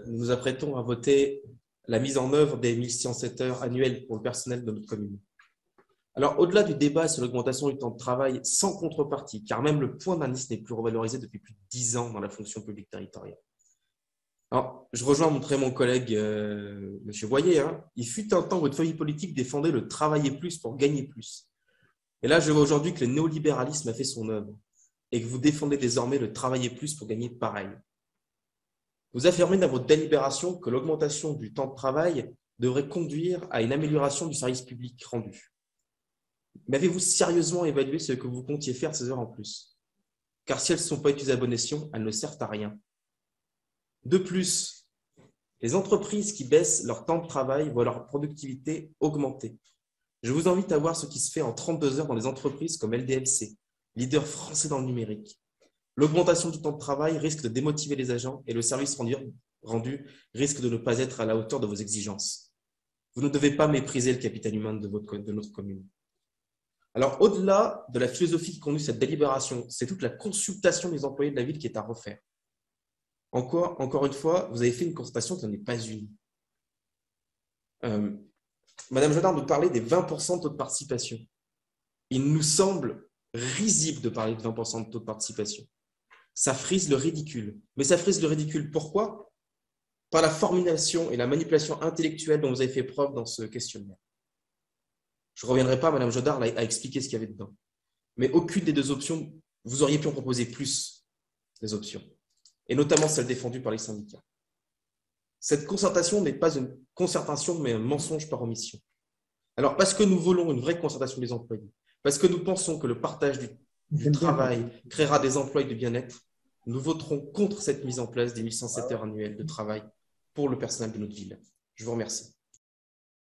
Nous nous apprêtons à voter la mise en œuvre des 1107 heures annuelles pour le personnel de notre commune. Alors, au-delà du débat sur l'augmentation du temps de travail sans contrepartie, car même le point d'indice n'est plus revalorisé depuis plus de 10 ans dans la fonction publique territoriale. Alors, je rejoins mon collègue M. Boyer. Il fut un temps où votre feuille politique défendait le travailler plus pour gagner plus. Et là, je vois aujourd'hui que le néolibéralisme a fait son œuvre et que vous défendez désormais le travailler plus pour gagner pareil. Vous affirmez dans votre délibération que l'augmentation du temps de travail devrait conduire à une amélioration du service public rendu. Mais avez-vous sérieusement évalué ce que vous comptiez faire ces heures en plus? Car si elles ne sont pas utilisées à bon escient, elles ne servent à rien. De plus, les entreprises qui baissent leur temps de travail voient leur productivité augmenter. Je vous invite à voir ce qui se fait en 32 heures dans les entreprises comme LDLC, leader français dans le numérique. L'augmentation du temps de travail risque de démotiver les agents et le service rendu risque de ne pas être à la hauteur de vos exigences. Vous ne devez pas mépriser le capital humain de notre commune. Alors, au-delà de la philosophie qui conduit cette délibération, c'est toute la consultation des employés de la ville qui est à refaire. Encore une fois, vous avez fait une constatation qui n'en est pas une. Madame Jodard nous parlait des 20% de taux de participation. Il nous semble risible de parler de 20% de taux de participation. Ça frise le ridicule. Mais ça frise le ridicule. Pourquoi? Par la formulation et la manipulation intellectuelle dont vous avez fait preuve dans ce questionnaire. Je ne reviendrai pas, Madame Jodard, à expliquer ce qu'il y avait dedans. Mais aucune des deux options, vous auriez pu en proposer plus des options, et notamment celle défendue par les syndicats. Cette concertation n'est pas une concertation, mais un mensonge par omission. Alors, parce que nous voulons une vraie concertation des employés, parce que nous pensons que le partage du travail créera des emplois de bien-être, nous voterons contre cette mise en place des 1107 heures annuelles de travail pour le personnel de notre ville. Je vous remercie.